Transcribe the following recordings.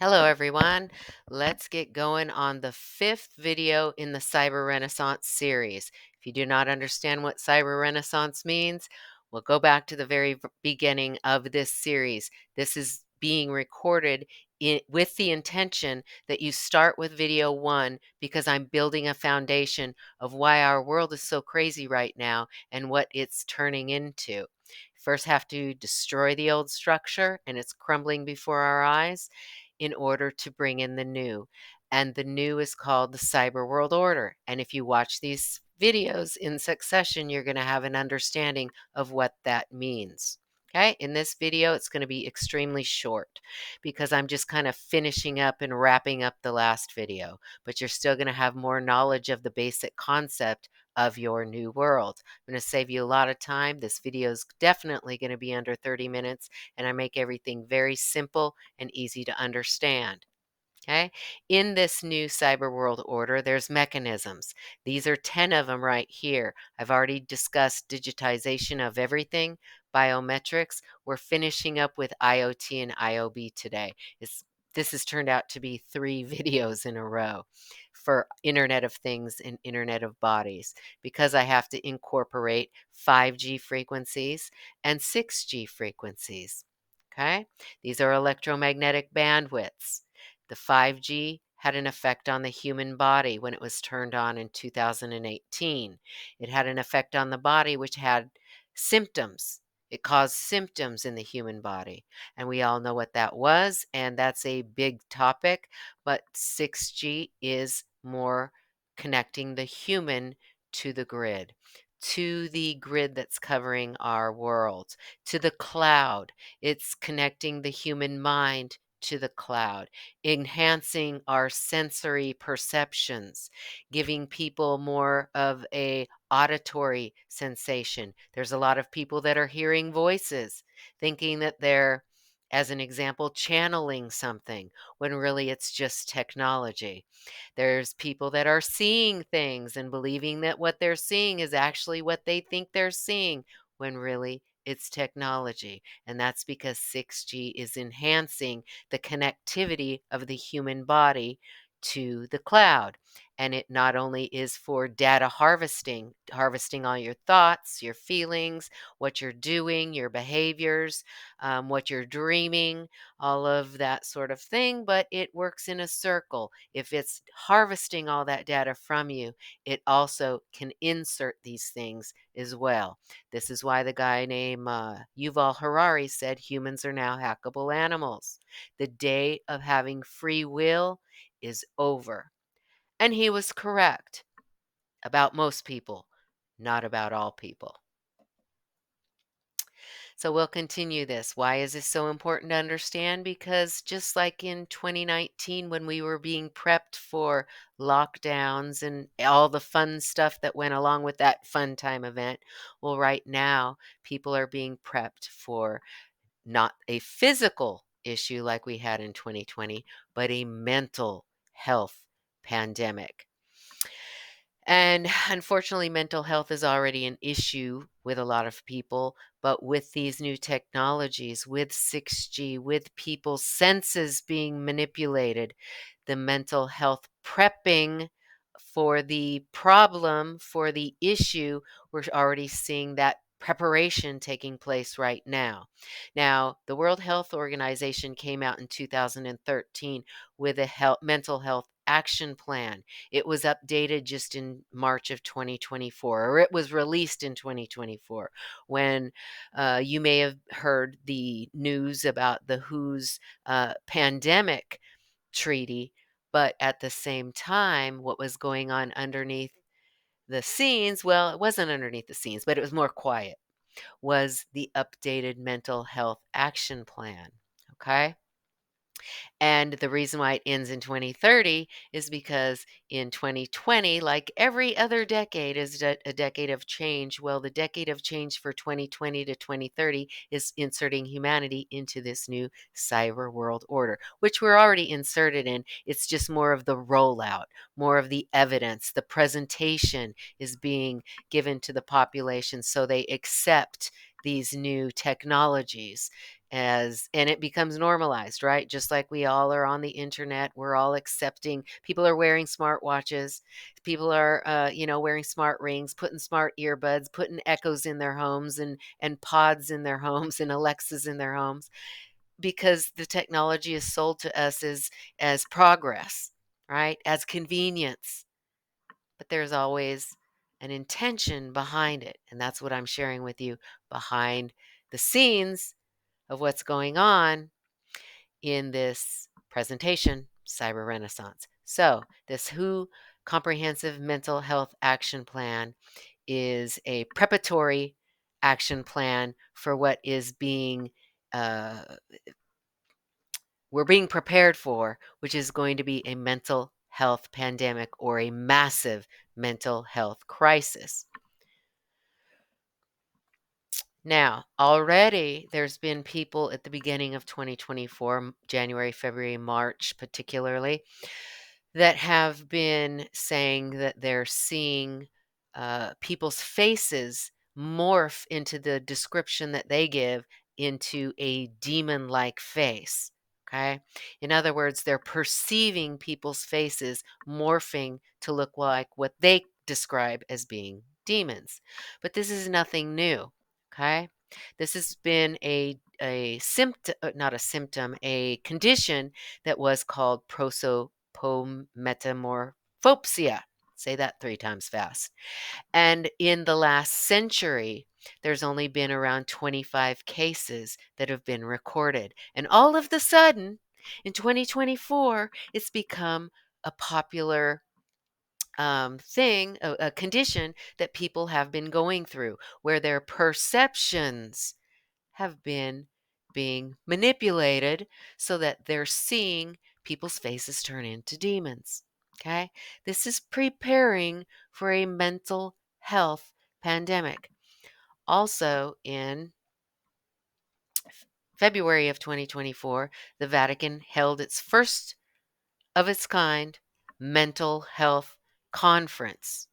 Hello, everyone. Let's get going on the fifth video in the Cyber Renaissance series. If you do not understand what Cyber Renaissance means, we'll go back to the very beginning of this series. This is being recorded with the intention that you start with video 1 because I'm building a foundation of why our world is so crazy right now and what it's turning into. First, have to destroy the old structure, and it's crumbling before our eyes in order to bring in the new. And the new is called the Cyber World Order. And if you watch these videos in succession, you're going to have an understanding of what that means. Okay, in this video, it's going to be extremely short because I'm just kind of finishing up and wrapping up the last video, but you're still going to have more knowledge of the basic concept of your new world. I'm going to save you a lot of time. This video is definitely going to be under 30 minutes, and I make everything very simple and easy to understand. Okay. In this new cyber world order, there's mechanisms. These are 10 of them right here. I've already discussed digitization of everything, biometrics. We're finishing up with IoT and IOB today. This has turned out to be 3 videos in a row for Internet of Things and Internet of Bodies because I have to incorporate 5G frequencies and 6G frequencies. Okay. These are electromagnetic bandwidths. The 5G had an effect on the human body when it was turned on in 2018. It had an effect on the body which had symptoms. It caused symptoms in the human body. And we all know what that was, and that's a big topic. But 6G is more connecting the human to the grid that's covering our world, to the cloud. It's connecting the human mind to the cloud, enhancing our sensory perceptions, giving people more of a auditory sensation. There's a lot of people that are hearing voices, thinking that they're, as an example, channeling something, when really it's just technology. There's people that are seeing things and believing that what they're seeing is actually what they think they're seeing, when really it's technology. And that's because 6G is enhancing the connectivity of the human body to the cloud. And it not only is for data harvesting all your thoughts, your feelings, what you're doing, your behaviors, what you're dreaming, all of that sort of thing, but it works in a circle. If it's harvesting all that data from you, it also can insert these things as well. This is why the guy named Yuval Harari said humans are now hackable animals. The day of having free will is over. And he was correct about most people, not about all people. So we'll continue this. Why is this so important to understand? Because just like in 2019, when we were being prepped for lockdowns and all the fun stuff that went along with that fun time event, well, right now, people are being prepped for not a physical issue like we had in 2020, but a mental health pandemic. And unfortunately, mental health is already an issue with a lot of people. But with these new technologies, with 6G, with people's senses being manipulated, the mental health prepping for the problem, for the issue, we're already seeing that preparation taking place right now. Now, the World Health Organization came out in 2013 with a mental health action plan. It was updated just in March of 2024, or it was released in 2024, when you may have heard the news about the WHO's pandemic treaty. But at the same time, what was going on underneath the scenes, well, it wasn't underneath the scenes, but it was more quiet, was the updated mental health action plan. Okay. And the reason why it ends in 2030 is because in 2020, like every other decade, is a decade of change. Well, the decade of change for 2020 to 2030 is inserting humanity into this new cyber world order, which we're already inserted in. It's just more of the rollout, more of the evidence. The presentation is being given to the population so they accept these new technologies and it becomes normalized, right? Just like we all are on the internet, we're all accepting. People are wearing smartwatches. People are, wearing smart rings, putting smart earbuds, putting echoes in their homes and pods in their homes and Alexas in their homes because the technology is sold to us as progress, right? As convenience. But there's always an intention behind it. And that's what I'm sharing with you behind the scenes of what's going on in this presentation, Cyber Renaissance. So, this WHO Comprehensive Mental Health Action Plan is a preparatory action plan for what is uh, we're being prepared for, which is going to be a mental health pandemic or a massive mental health crisis. Now, already there's been people at the beginning of 2024, January, February, March particularly, that have been saying that they're seeing people's faces morph into the description that they give into a demon-like face. Okay. In other words, they're perceiving people's faces morphing to look like what they describe as being demons. But this is nothing new. Okay. This has been a symptom, not a symptom, a condition that was called prosopometamorphopsia. Say that 3 times fast. And in the last century, there's only been around 25 cases that have been recorded. And all of the sudden, in 2024, it's become a popular thing, a condition that people have been going through where their perceptions have been being manipulated so that they're seeing people's faces turn into demons. Okay? This is preparing for a mental health pandemic. Also, in February of 2024, the Vatican held its first of its kind mental health conference.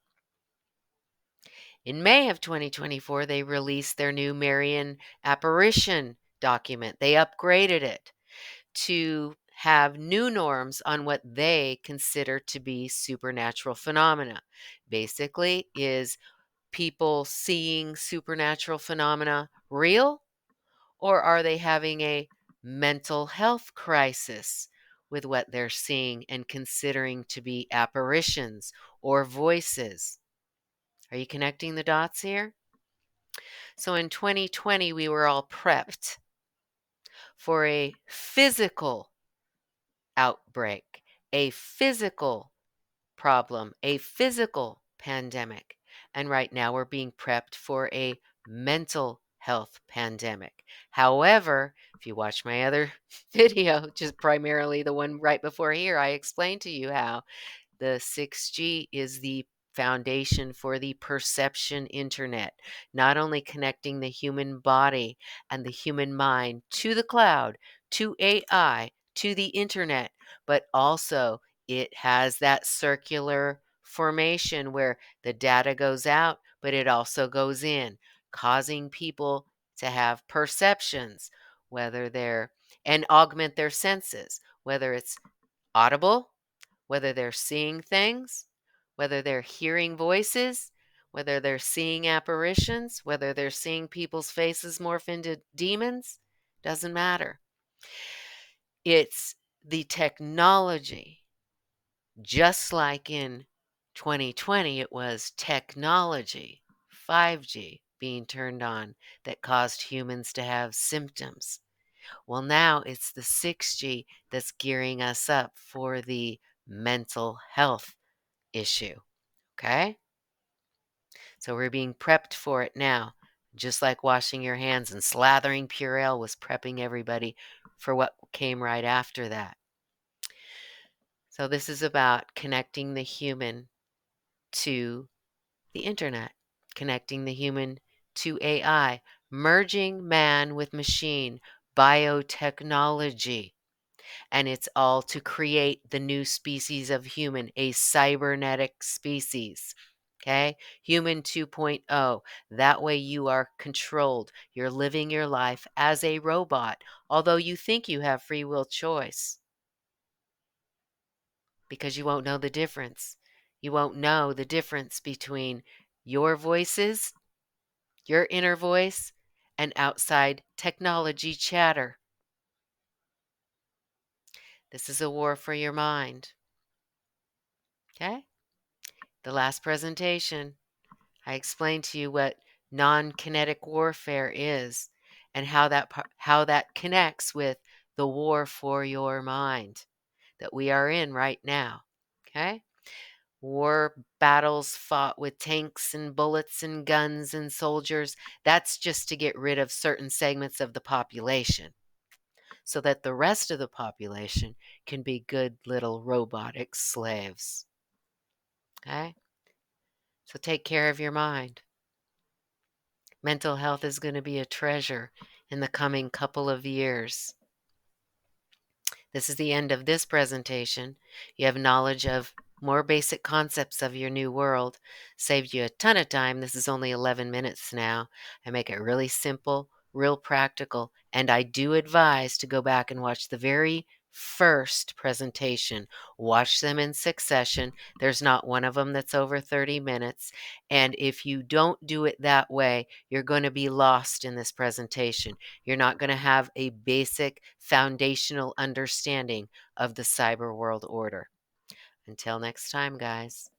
In May of 2024, they released their new Marian apparition document. They upgraded it to have new norms on what they consider to be supernatural phenomena. Basically, is people seeing supernatural phenomena real, or are they having a mental health crisis with what they're seeing and considering to be apparitions or voices? Are you connecting the dots here? So in 2020, we were all prepped for a physical outbreak, a physical problem, a physical pandemic. And right now we're being prepped for a mental health pandemic. However, if you watch my other video, just primarily the one right before here, I explained to you how the 6G is the foundation for the perception internet, not only connecting the human body and the human mind to the cloud, to AI, to the internet, but also it has that circular formation where the data goes out, but it also goes in, causing people to have perceptions, whether they're and augment their senses, whether it's audible, whether they're seeing things, whether they're hearing voices, whether they're seeing apparitions, whether they're seeing people's faces morph into demons, doesn't matter. It's the technology, just like in 2020, it was technology, 5G being turned on that caused humans to have symptoms. Well, now it's the 6G that's gearing us up for the mental health issue. Okay? So we're being prepped for it now, just like washing your hands and slathering Purell was prepping everybody for what came right after that. So this is about connecting the human to the internet, connecting the human to AI, merging man with machine, biotechnology. And it's all to create the new species of human, a cybernetic species. Okay? Human 2.0. That way you are controlled. You're living your life as a robot, although you think you have free will choice because you won't know the difference. You won't know the difference between your voices, your inner voice, and outside technology chatter. This is a war for your mind. Okay? The last presentation, I explained to you what non-kinetic warfare is and how that connects with the war for your mind that we are in right now. Okay? War battles fought with tanks and bullets and guns and soldiers, that's just to get rid of certain segments of the population so that the rest of the population can be good little robotic slaves. Okay? So take care of your mind. Mental health is going to be a treasure in the coming couple of years. This is the end of this presentation. You have knowledge of more basic concepts of your new world. Saved you a ton of time. This is only 11 minutes now. I make it really simple, real practical, and I do advise to go back and watch the very first presentation. Watch them in succession. There's not one of them that's over 30 minutes. And if you don't do it that way, you're going to be lost in this presentation. You're not going to have a basic foundational understanding of the cyber world order. Until next time, guys.